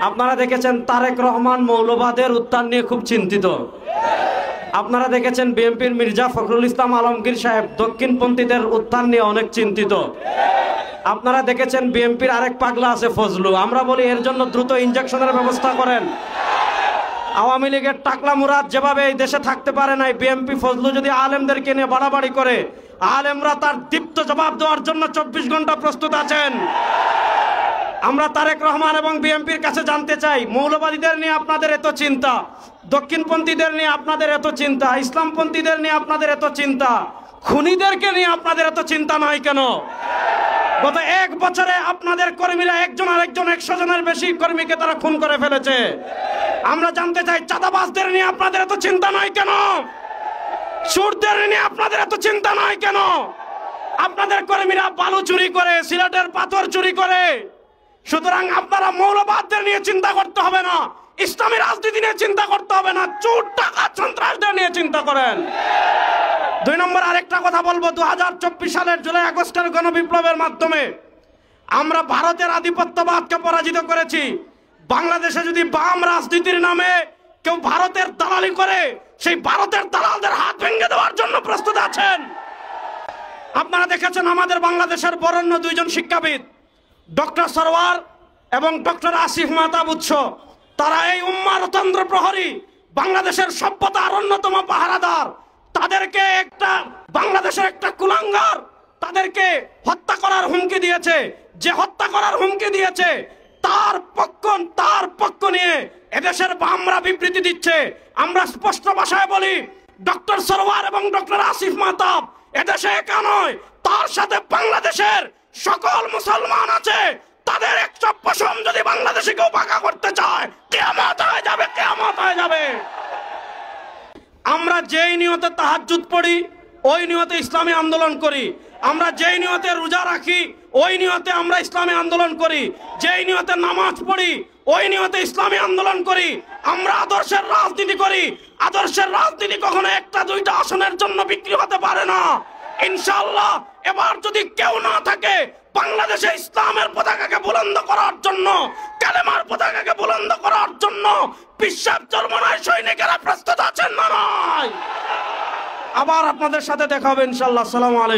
আপনারা দেখেছেন তারেক রহমান মৌলবাদের উত্থান নিয়ে খুব চিন্তিত। আপনারা দেখেছেন বিএনপির মির্জা ফখরুল ইসলাম আলমগীর সাহেব দক্ষিণপন্থীদের উত্থান নিয়ে অনেক চিন্তিত। আপনারা দেখেছেন বিএনপির আরেক পাগলা আছে ফজলু, আমরা বলি এর জন্য দ্রুত ইনজেকশনের ব্যবস্থা করেন। আওয়ামী লীগের টাকলা মুরাদ যেভাবে এই দেশে থাকতে পারে নাই, বিএনপি ফজলু যদি আলেমদেরকে নিয়ে বাড়াবাড়ি করে, আলেমরা তার দীপ্ত জবাব দেওয়ার জন্য 24 ঘন্টা প্রস্তুত আছেন। আমরা তারেক রহমান এবং বিএনপির কাছে জানতে চাই, মৌলবাদীদের নিয়ে আপনাদের এত চিন্তা, দক্ষিণপন্থীদের নিয়ে আপনাদের এত চিন্তা, ইসলামপন্থীদের নিয়ে আপনাদের এত চিন্তা, খুনিদেরকে নিয়ে আপনাদের এত চিন্তা নয় কেন? গত 1 বছরে আপনাদের কর্মীরা একজন আরেকজন 100 জনের বেশি কর্মীকে তারা খুন করে ফেলেছে। আমরা জানতে চাই, চাঁদাবাজদের নিয়ে আপনাদের এত চিন্তা নয় কেন? সুরদের নিয়ে আপনাদের এত চিন্তা নয় কেন? আপনাদের কর্মীরা বালু চুরি করে, সিলেটের পাথর চুরি করে। সুতরাং আপনারা মৌলবাদদের নিয়ে চিন্তা করতে হবে না, ইসলামী রাজনীতি নিয়ে চিন্তা করতে হবে না, চোর ডাকাত সন্ত্রাসদের নিয়ে চিন্তা করেন। 2 নম্বর আরেকটা কথা বলবো, 2024 সালের জুলাই আগস্টের গণবিপ্লবের মাধ্যমে আমরা ভারতের আধিপত্যবাদকে পরাজিত করেছি। বাংলাদেশে যদি বাম রাজনীতির নামে কেউ ভারতের দালালি করে, সেই ভারতের দালালদের হাত ভেঙে দেওয়ার জন্য প্রস্তুত আছেন। আপনারা দেখেছেন আমাদের বাংলাদেশের বরেণ্য 2 জন শিক্ষাবিদ, ডক্টর সরওয়ার এবং ডক্টর আসিফ মাহতাব উৎস, তারা এই উম্মার তন্ত্র প্রহরী, বাংলাদেশের সভ্যতার অন্যতম পাহারাদার। তাদেরকে বাংলাদেশের একটা কুলাঙ্গার তাদেরকে হত্যা করার হুমকি দিয়েছে। যে হত্যা করার হুমকি দিয়েছে তার পক্ষ নিয়ে এদেশের বামরা বিবৃতি দিচ্ছে। আমরা স্পষ্ট ভাষায় বলি, ডক্টর সরওয়ার এবং ডক্টর আসিফ মাহতাব এদেশে একা নয়, তার সাথে বাংলাদেশের সকল মুসলমান আছে। তাদের 100% যদি বাংলাদেশে কেউ বাঁকা করতে চায়, কিয়ামত হয়ে যাবে, কিয়ামত হয়ে যাবে। আমরা যেই নিয়তে তাহাজ্জুদ পড়ি, ওই নিয়তে ইসলামী আন্দোলন করি। আমরা যেই নিয়তে রোজা রাখি, ওই নিয়তে আমরা ইসলামী আন্দোলন করি। যেই নিয়তে নামাজ পড়ি, ওই নিয়তে ইসলামী আন্দোলন করি। আমরা আদর্শের রাজনীতি করি। আদর্শের রাজনীতি কখনো 1-2টা আসনের জন্য বিক্রি হতে পারে না। ইনশাআল্লাহ এবার যদি কেউ না থাকে বাংলাদেশে ইসলামের পতাকাকে বুলন্দ করার জন্য, কালেমার পতাকাকে বুলন্দ করার জন্য বিশ্বের চরমনায় সৈনিকেরা প্রস্তুত আছেন না নয়? আবার আপনাদের সাথে দেখা হবে ইনশাআল্লাহ। আসসালামু আলাইকুম।